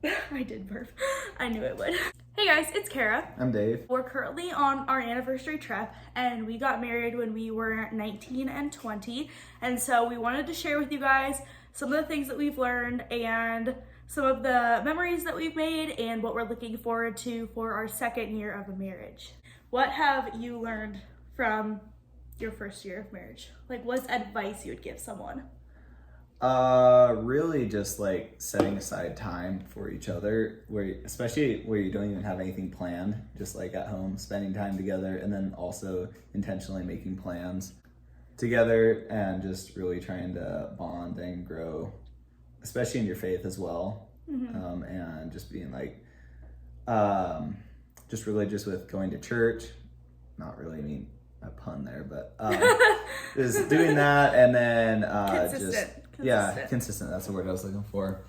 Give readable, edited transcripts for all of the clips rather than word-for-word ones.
I did burp. I knew it would. Hey guys, it's Kara. I'm Dave. We're currently on our anniversary trip and we got married when we were 19 and 20. And so we wanted to share with you guys some of the things that we've learned and some of the memories that we've made and what we're looking forward to for our second year of a marriage. What have you learned from your first year of marriage? Like, what's advice you would give someone? Really just like setting aside time for each other, especially where you don't even have anything planned, just like at home, spending time together, and then also intentionally making plans together and just really trying to bond and grow, especially in your faith as well. And just being like, just religious with going to church, not really, I mean, a pun there, but just doing that, and then consistent. That's the word I was looking for.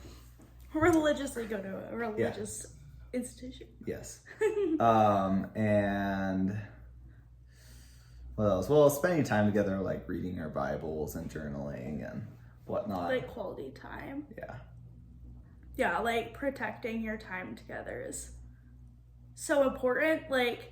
Religiously go to a religious institution. Yes. And what else? Well, spending time together, like reading our Bibles and journaling and whatnot. Like quality time. Yeah. Yeah, like protecting your time together is so important. Like,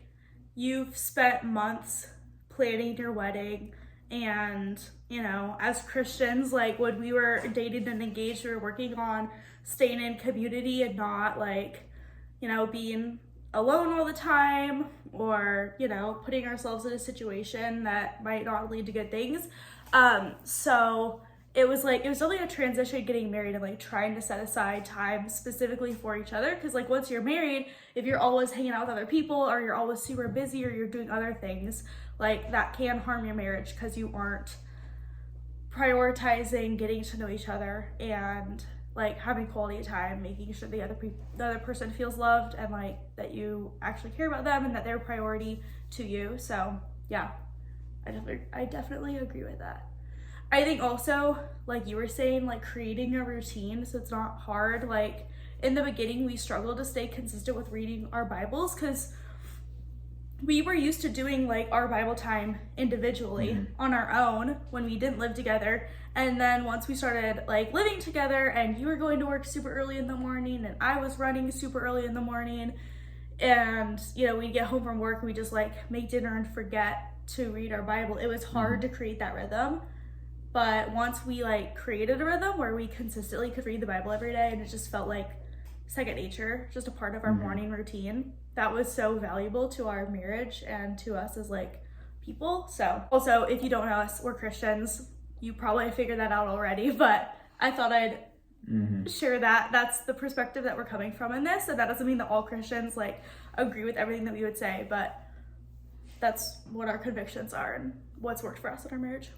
you've spent months planning your wedding, and you know, as Christians, like when we were dating and engaged, we were working on staying in community and not like, you know, being alone all the time, or you know, putting ourselves in a situation that might not lead to good things. So it was only a transition getting married and like trying to set aside time specifically for each other, because like once you're married, if you're always hanging out with other people or you're always super busy or you're doing other things, like that can harm your marriage because you aren't prioritizing getting to know each other and like having quality time, making sure the other person feels loved and like that you actually care about them and that they're a priority to you. So yeah, I definitely agree with that. I think also, like you were saying, like creating a routine so it's not hard. Like in the beginning, we struggled to stay consistent with reading our Bibles because we were used to doing like our Bible time individually on our own when we didn't live together. And then once we started like living together and you were going to work super early in the morning and I was running super early in the morning, and you know, we'd get home from work and we just like make dinner and forget to read our Bible. It was hard to create that rhythm. But once we like created a rhythm where we consistently could read the Bible every day and it just felt like second nature, just a part of our morning routine, that was so valuable to our marriage and to us as like people. So also, if you don't know us, we're Christians. You probably figured that out already, but I thought I'd share that. That's the perspective that we're coming from in this. And that doesn't mean that all Christians like agree with everything that we would say, but that's what our convictions are and what's worked for us in our marriage.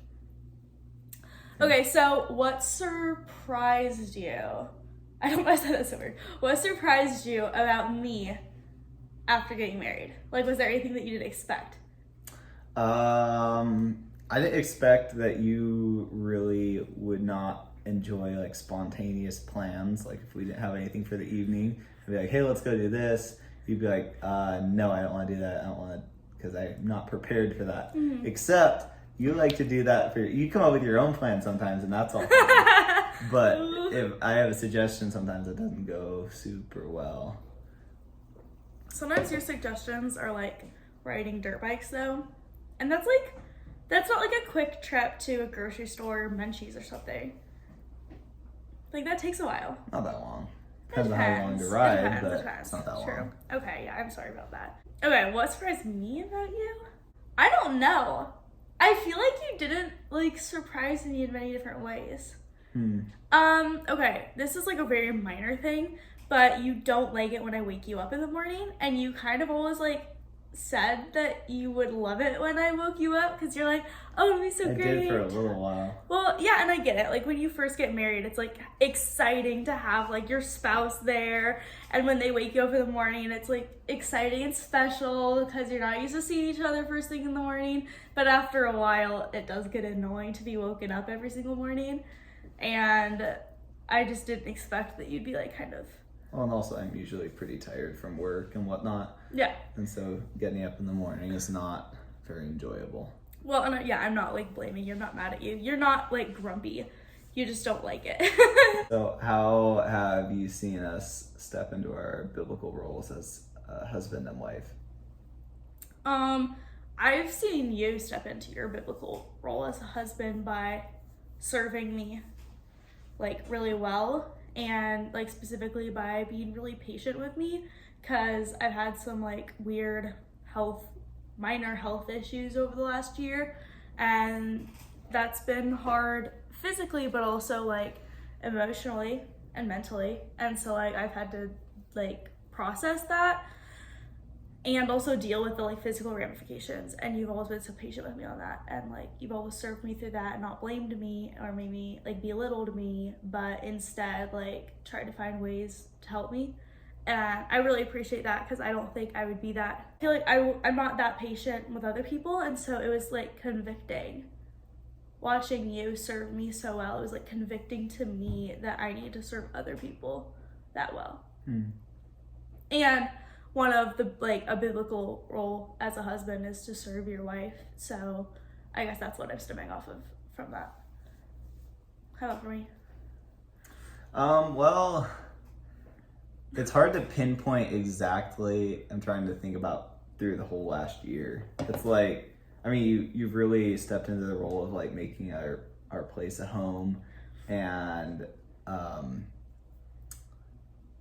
Okay, so what surprised you? I don't know if I said that so weird. What surprised you about me after getting married? Like, was there anything that you didn't expect? I didn't expect that you really would not enjoy like spontaneous plans. Like if we didn't have anything for the evening, I'd be like, hey, let's go do this. You'd be like, no, I don't want to do that. I don't want to, because I'm not prepared for that. Except you like to do that you come up with your own plan sometimes, and that's all fine. But if I have a suggestion, sometimes it doesn't go super well. Sometimes your suggestions are like riding dirt bikes though. And that's not like a quick trip to a grocery store or Munchies or something. Like that takes a while. Not that long. Depends on how long to ride, but it's not that True. long. Okay, yeah, I'm sorry about that. Okay, what surprised me about you? I don't know. I feel like you didn't like surprise me in many different ways. Okay, this is like a very minor thing, but you don't like it when I wake you up in the morning, and you kind of always like said that you would love it when I woke you up because you're like, oh, it'll be so great. I did for a little while. Well, yeah, and I get it. Like when you first get married, it's like exciting to have like your spouse there, and when they wake you up in the morning, it's like exciting and special because you're not used to seeing each other first thing in the morning. But after a while, it does get annoying to be woken up every single morning, and I just didn't expect that you'd be like kind of. Well, and also I'm usually pretty tired from work and whatnot. Yeah. And so getting up in the morning is not very enjoyable. Well, and yeah, I'm not like blaming you. I'm not mad at you. You're not like grumpy. you just don't like it. So, how have you seen us step into our biblical roles as a husband and wife? I've seen you step into your biblical role as a husband by serving me like really well, and like specifically by being really patient with me, because I've had some like weird minor health issues over the last year, and that's been hard physically but also like emotionally and mentally, and so like I've had to like process that and also deal with the like physical ramifications, and you've always been so patient with me on that, and like you've always served me through that and not blamed me or maybe like belittled me, but instead like tried to find ways to help me. And I really appreciate that, because I don't think I would be that. I feel like I'm not that patient with other people, and so it was like convicting watching you serve me so well. It was like convicting to me that I need to serve other people that well. And one of the like a biblical role as a husband is to serve your wife, so I guess that's what I'm stemming off of from that. How about for me? Well, it's hard to pinpoint exactly. I'm trying to think about through the whole last year. It's like, I mean, you've really stepped into the role of like making our place a home, and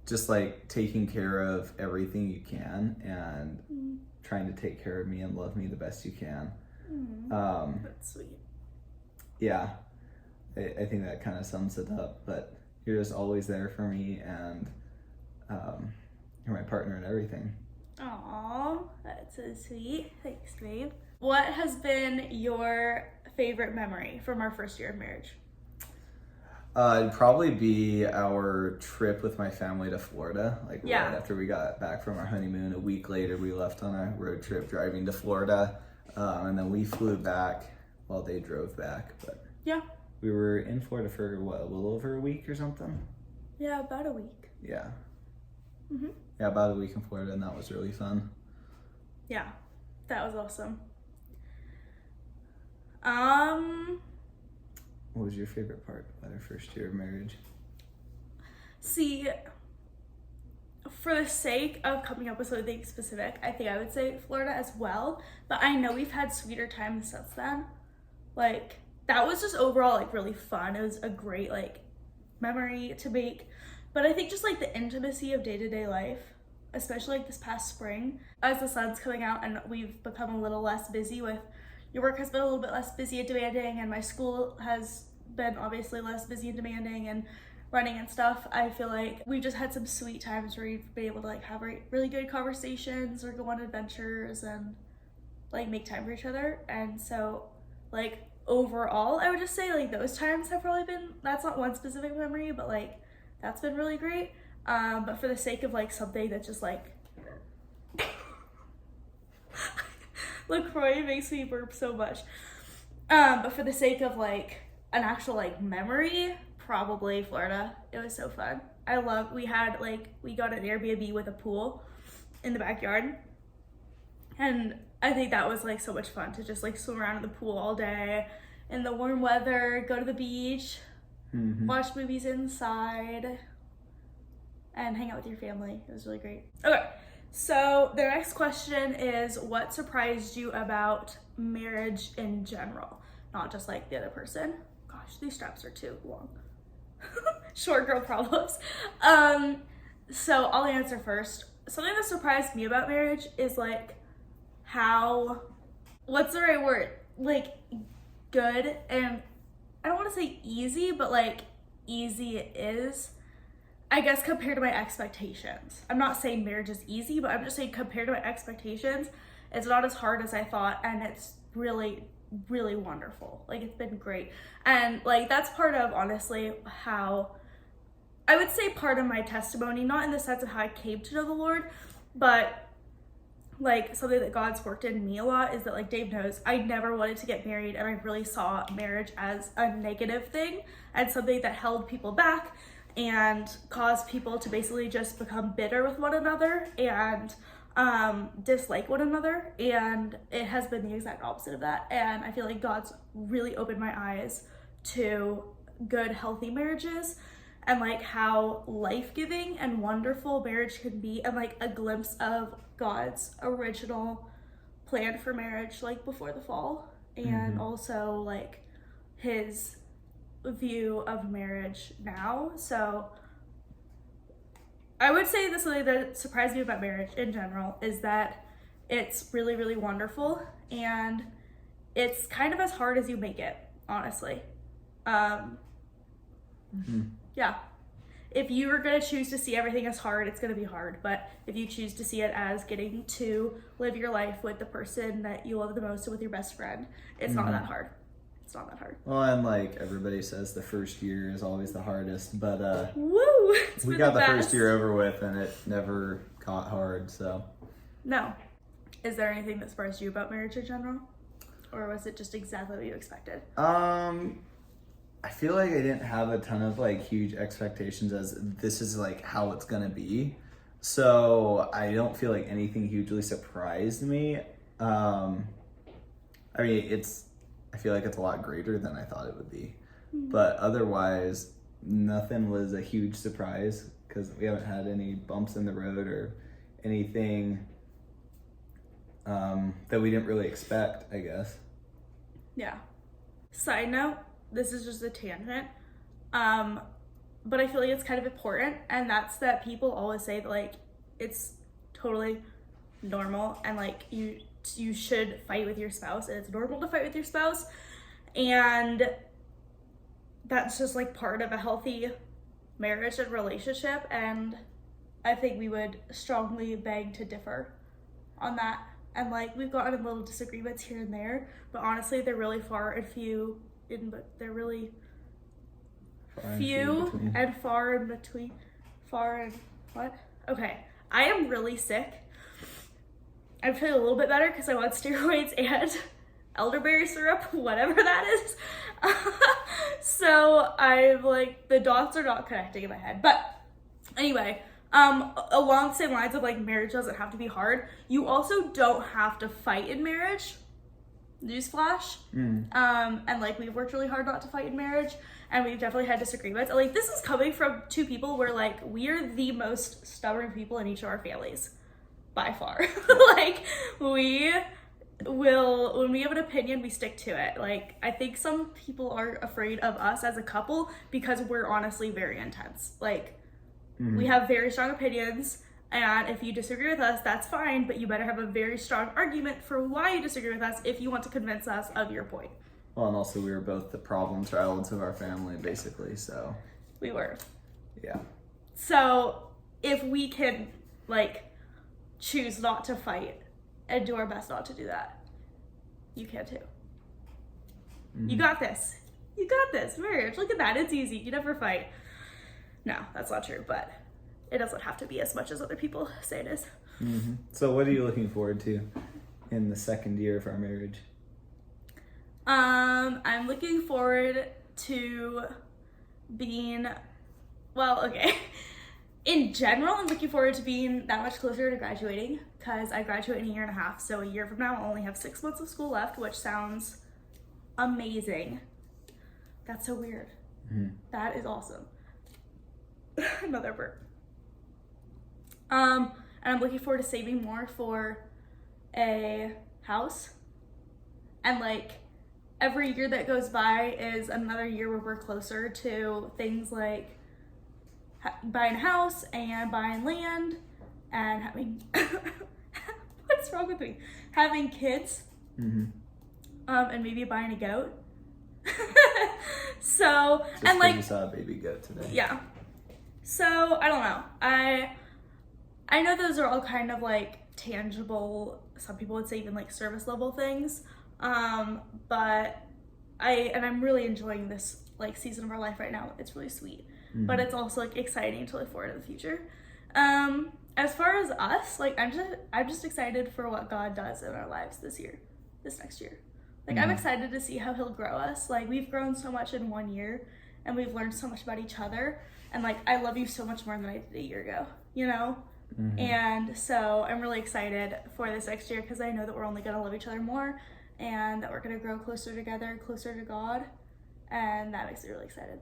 just like taking care of everything you can, and trying to take care of me and love me the best you can. That's sweet. Yeah, I think that kind of sums it up. But you're just always there for me, and you're my partner in everything. Aw, that's so sweet. Thanks, babe. What has been your favorite memory from our first year of marriage? It'd probably be our trip with my family to Florida. Like Yeah. right after we got back from our honeymoon, a week later we left on a road trip driving to Florida, and then we flew back while they drove back. But Yeah. we were in Florida for what, a little over a week or something? Yeah, about a week. Yeah. Mhm. Yeah, about a week in Florida, and that was really fun. Yeah, that was awesome. What was your favorite part about our first year of marriage? See, for the sake of coming up with something specific, I think I would say Florida as well, but I know we've had sweeter times since then. Like, that was just overall like really fun. It was a great like memory to make. But I think just like the intimacy of day-to-day life, especially like this past spring, as the sun's coming out and we've become a little less busy with, your work has been a little bit less busy and demanding, and my school has been obviously less busy and demanding and running and stuff. I feel like we've just had some sweet times where we've been able to like have really good conversations or go on adventures and like make time for each other. And so like overall, I would just say like those times have probably been, that's not one specific memory, but like that's been really great. But for the sake of like something that just like LaCroix makes me burp so much. But for the sake of like an actual like memory, probably Florida. It was so fun. We got an Airbnb with a pool in the backyard. And I think that was like so much fun to just like swim around in the pool all day in the warm weather, go to the beach, watch movies inside, and hang out with your family. It was really great. Okay, so the next question is, what surprised you about marriage in general? Not just like the other person. Gosh, these straps are too long. Short girl problems. So I'll answer first. Something that surprised me about marriage is like how, what's the right word? Like good, and I don't want to say easy, but like easy it is, I guess, compared to my expectations. I'm not saying marriage is easy, but I'm just saying compared to my expectations, it's not as hard as I thought, and it's really, really wonderful. Like, it's been great. And like that's part of, honestly, how I would say part of my testimony, not in the sense of how I came to know the Lord, but like something that God's worked in me a lot is that, like Dave knows, I never wanted to get married, and I really saw marriage as a negative thing and something that held people back and caused people to basically just become bitter with one another and dislike one another. And it has been the exact opposite of that, and I feel like God's really opened my eyes to good, healthy marriage is, and like how life-giving and wonderful marriage can be, and like a glimpse of God's original plan for marriage, like before the fall, and also like his view of marriage now. So I would say this, something that surprised me about marriage in general is that it's really, really wonderful, and it's kind of as hard as you make it, honestly. Yeah. If you are going to choose to see everything as hard, it's going to be hard. But if you choose to see it as getting to live your life with the person that you love the most and with your best friend, it's not that hard. It's not that hard. Well, and like everybody says, the first year is always the hardest, but Woo! It's we been got the best. first year over with, and it never got hard. So No. Is there anything that surprised you about marriage in general? Or was it just exactly what you expected? I feel like I didn't have a ton of like huge expectations as this is like how it's gonna be. So I don't feel like anything hugely surprised me. I mean, I feel like it's a lot greater than I thought it would be. But otherwise, nothing was a huge surprise because we haven't had any bumps in the road or anything that we didn't really expect, I guess. Yeah. Side note, this is just a tangent, but I feel like it's kind of important, and that's that people always say that like it's totally normal and like you should fight with your spouse, and it's normal to fight with your spouse, and that's just like part of a healthy marriage and relationship. And I think we would strongly beg to differ on that. And like we've gotten in little disagreements here and there, but honestly they're really far and few but they're really few and far in between. Far and what? Okay. I am really sick. I'm feeling a little bit better because I want steroids and elderberry syrup, whatever that is. So I'm like, the dots are not connecting in my head. But anyway, along the same lines of like marriage doesn't have to be hard, you also don't have to fight in marriage. Newsflash. And like we've worked really hard not to fight in marriage, and we've definitely had disagreements. And like this is coming from two people where like we are the most stubborn people in each of our families by far. Like we will, when we have an opinion, we stick to it. Like I think some people are afraid of us as a couple because we're honestly very intense. Like we have very strong opinions, and if you disagree with us, that's fine, but you better have a very strong argument for why you disagree with us if you want to convince us of your point. Well, and also we were both the problem childs of our family, basically, so. We were. Yeah. So if we can, like, choose not to fight and do our best not to do that, you can too. You got this. You got this. Marriage, look at that. It's easy. You never fight. No, that's not true, but it doesn't have to be as much as other people say it is. So what are you looking forward to in the second year of our marriage? I'm looking forward to being, well, okay. In general, I'm looking forward to being that much closer to graduating because I graduate in a year and a half. So a year from now, I'll only have 6 months of school left, which sounds amazing. That's so weird. That is awesome. Another burp. And I'm looking forward to saving more for a house. And like every year that goes by is another year where we're closer to things like buying a house and buying land and having what's wrong with me? Having kids. And maybe buying a goat. So Just and like you saw a baby goat today. Yeah. So I don't know. I know those are all kind of like tangible, some people would say even like service level things. But I'm really enjoying this like season of our life right now. It's really sweet. But it's also like exciting to look forward to the future. As far as us, like I'm just excited for what God does in our lives this next year. Like I'm excited to see how he'll grow us. Like we've grown so much in 1 year and we've learned so much about each other. And like I love you so much more than I did a year ago, you know? And so I'm really excited for this next year because I know that we're only going to love each other more and that we're going to grow closer together, closer to God. And that makes me really excited.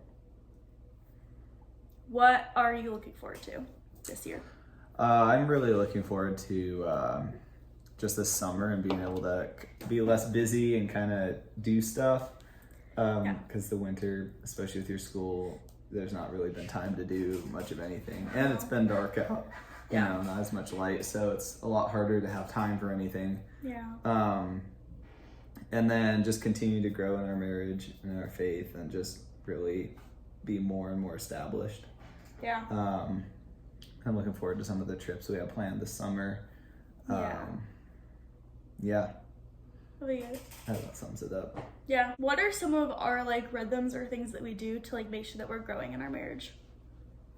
What are you looking forward to this year? I'm really looking forward to just this summer and being able to be less busy and kind of do stuff. Because the winter, especially with your school, there's not really been time to do much of anything. And it's been dark out, you know, not as much light. So it's a lot harder to have time for anything. Yeah. And then just continue to grow in our marriage and our faith and just really be more and more established. Yeah. I'm looking forward to some of the trips we have planned this summer. Yeah. That'll be good. That sums it up. Yeah. What are some of our like rhythms or things that we do to like make sure that we're growing in our marriage?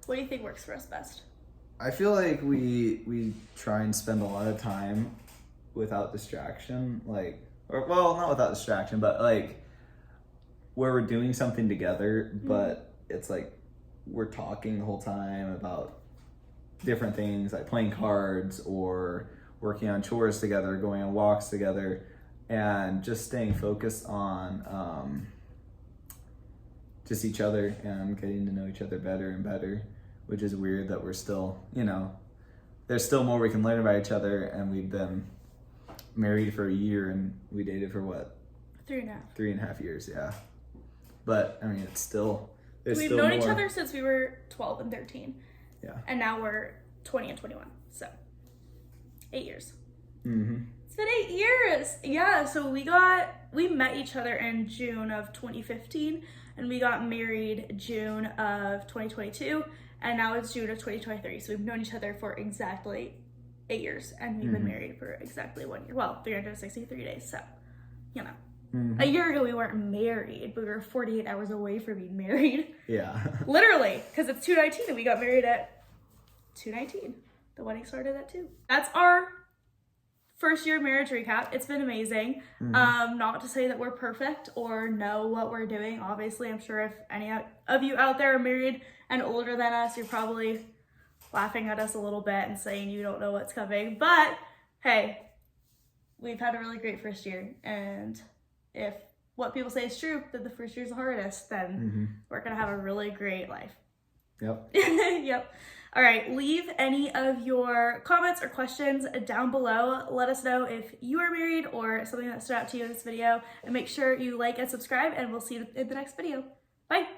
What do you think works for us best? I feel like we try and spend a lot of time without distraction, not without distraction, but like where we're doing something together, but it's like we're talking the whole time about different things, like playing cards or working on chores together, going on walks together, and just staying focused on just each other and getting to know each other better and better, which is weird that we're still, you know, there's still more we can learn about each other, and we've been married for a year and we dated for what? 3.5. 3.5 years, yeah. But I mean, it's still, We've known each other since we were 12 and 13. Yeah. And now we're 20 and 21. So 8 years. Mm-hmm. It's been 8 years. Yeah, so we met each other in June of 2015 and we got married June of 2022 and now it's June of 2023. So we've known each other for exactly 8 years and we've been married for exactly 1 year. Well, 363 days. So, you know. A year ago we weren't married, but we were 48 hours away from being married. Yeah. Literally, because it's 2:19 and we got married at 2:19. The wedding started at 2. That's our first year marriage recap. It's been amazing. Not to say that we're perfect or know what we're doing. Obviously, I'm sure if any of you out there are married and older than us, you're probably laughing at us a little bit and saying you don't know what's coming. But hey, we've had a really great first year, and if what people say is true, that the first year's the hardest, then we're gonna have a really great life. Yep. Yep. All right, leave any of your comments or questions down below. Let us know if you are married or something that stood out to you in this video, and make sure you like and subscribe, and we'll see you in the next video. Bye.